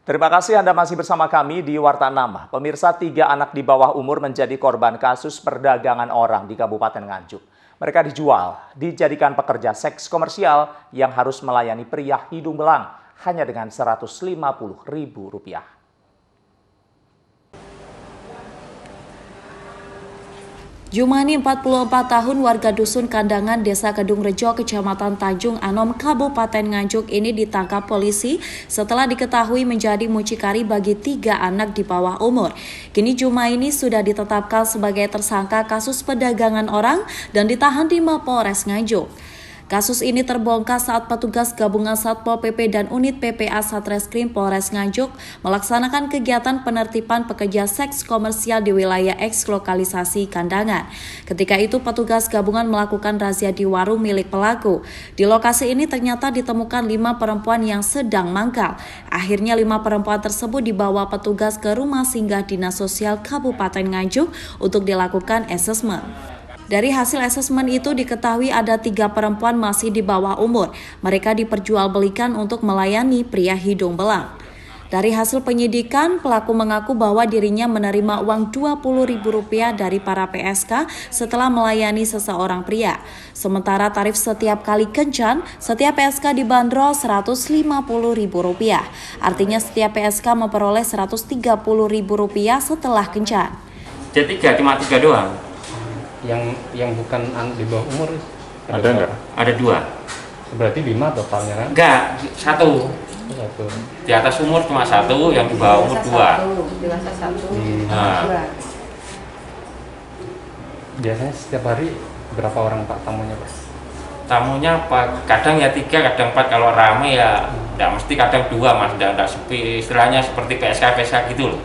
Terima kasih Anda masih bersama kami di Warta 6. Pemirsa, 3 anak di bawah umur menjadi korban kasus perdagangan orang di Kabupaten Nganjuk. Mereka dijual, dijadikan pekerja seks komersial yang harus melayani pria hidung belang hanya dengan Rp150.000. Jumani, 44 tahun, warga Dusun Kandangan, Desa Kedung Rejo, Kecamatan Tanjung Anom, Kabupaten Nganjuk ini ditangkap polisi setelah diketahui menjadi mucikari bagi 3 anak di bawah umur. Kini Jumaini sudah ditetapkan sebagai tersangka kasus perdagangan orang dan ditahan di Mapolres Nganjuk. Kasus ini terbongkar saat petugas gabungan Satpol PP dan unit PPA Satreskrim Polres Nganjuk melaksanakan kegiatan penertiban pekerja seks komersial di wilayah eks-lokalisasi Kandangan. Ketika itu petugas gabungan melakukan razia di warung milik pelaku. Di lokasi ini ternyata ditemukan 5 perempuan yang sedang mangkal. Akhirnya 5 perempuan tersebut dibawa petugas ke rumah singgah Dinas Sosial Kabupaten Nganjuk untuk dilakukan asesmen. Dari hasil asesmen itu diketahui ada 3 perempuan masih di bawah umur. Mereka diperjualbelikan untuk melayani pria hidung belang. Dari hasil penyidikan, pelaku mengaku bahwa dirinya menerima uang Rp20.000 dari para PSK setelah melayani seseorang pria. Sementara tarif setiap kali kencan, setiap PSK dibanderol Rp150.000. Artinya setiap PSK memperoleh Rp130.000 setelah kencan. Jadi cuma 3 doang. Yang bukan di bawah umur ada enggak? Ada 2. Berarti 5 totalnya kan? Enggak, 1. Di atas umur cuma 1, yang di bawah umur 2. Dewasa 1. Nah. Biasanya setiap hari berapa orang Pak tamunya Pak? Tamunya kadang ya 3, kadang 4. Kalau rame ya enggak mesti, kadang 2 Mas, enggak sepi, istilahnya seperti PSK gitu loh.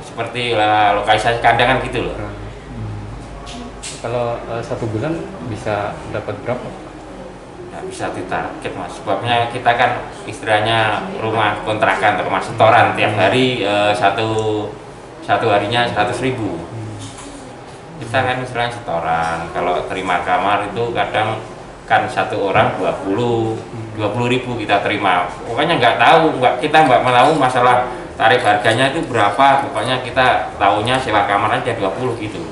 Seperti lokalisasi kandangan gitu loh. Kalau 1 bulan bisa dapat berapa? Ya, bisa ditarget Mas, sebabnya kita kan istilahnya rumah kontrakan termasuk setoran tiap hari, satu harinya 100.000. Kita kan istilahnya setoran. Kalau terima kamar itu kadang kan 1 orang 20.000 kita terima. Pokoknya kita nggak tahu masalah tarif harganya itu berapa. Pokoknya kita tahunya sewa kamar aja 20 gitu.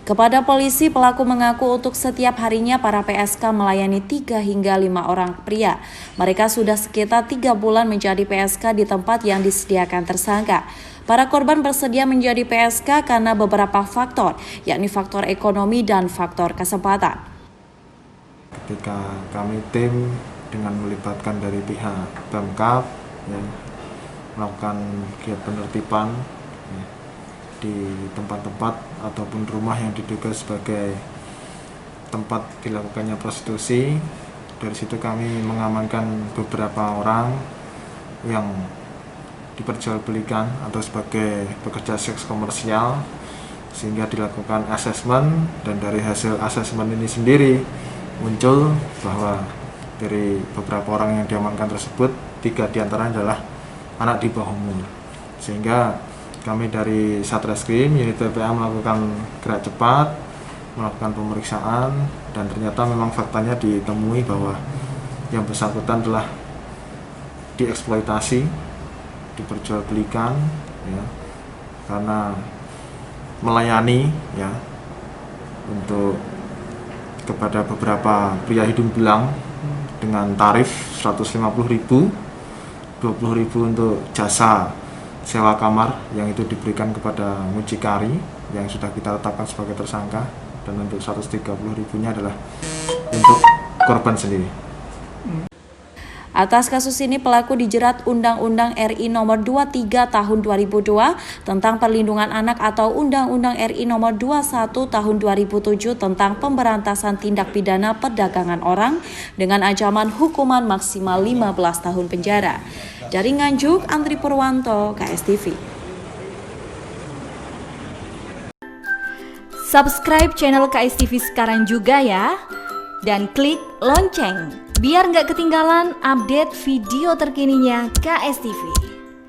Kepada polisi, pelaku mengaku untuk setiap harinya para PSK melayani 3 hingga 5 orang pria. Mereka sudah sekitar 3 bulan menjadi PSK di tempat yang disediakan tersangka. Para korban bersedia menjadi PSK karena beberapa faktor, yakni faktor ekonomi dan faktor kesempatan. Ketika kami tim dengan melibatkan dari pihak Pemkab melakukan kegiatan penertiban di tempat-tempat ataupun rumah yang diduga sebagai tempat dilakukannya prostitusi. Dari situ kami mengamankan beberapa orang yang diperjualbelikan atau sebagai pekerja seks komersial, sehingga dilakukan asesmen, dan dari hasil asesmen ini sendiri muncul bahwa dari beberapa orang yang diamankan tersebut 3 diantaranya adalah anak di bawah umur, sehingga kami dari Satreskrim unit PPA melakukan gerak cepat, melakukan pemeriksaan, dan ternyata memang faktanya ditemui bahwa yang bersangkutan telah dieksploitasi, diperjualbelikan, karena melayani untuk kepada beberapa pria hidung belang dengan tarif Rp150.000, Rp20.000 untuk jasa sewa kamar yang itu diberikan kepada mucikari yang sudah kita tetapkan sebagai tersangka, dan untuk Rp130.000-nya adalah untuk korban sendiri. Atas kasus ini pelaku dijerat Undang-Undang RI Nomor 23 Tahun 2002 tentang Perlindungan Anak atau Undang-Undang RI Nomor 21 Tahun 2007 tentang Pemberantasan Tindak Pidana Perdagangan Orang dengan ancaman hukuman maksimal 15 tahun penjara. Dari Nganjuk, Andri Purwanto, KSTV. Subscribe channel KSTV sekarang juga ya, dan klik lonceng biar nggak ketinggalan update video terkininya KSTV.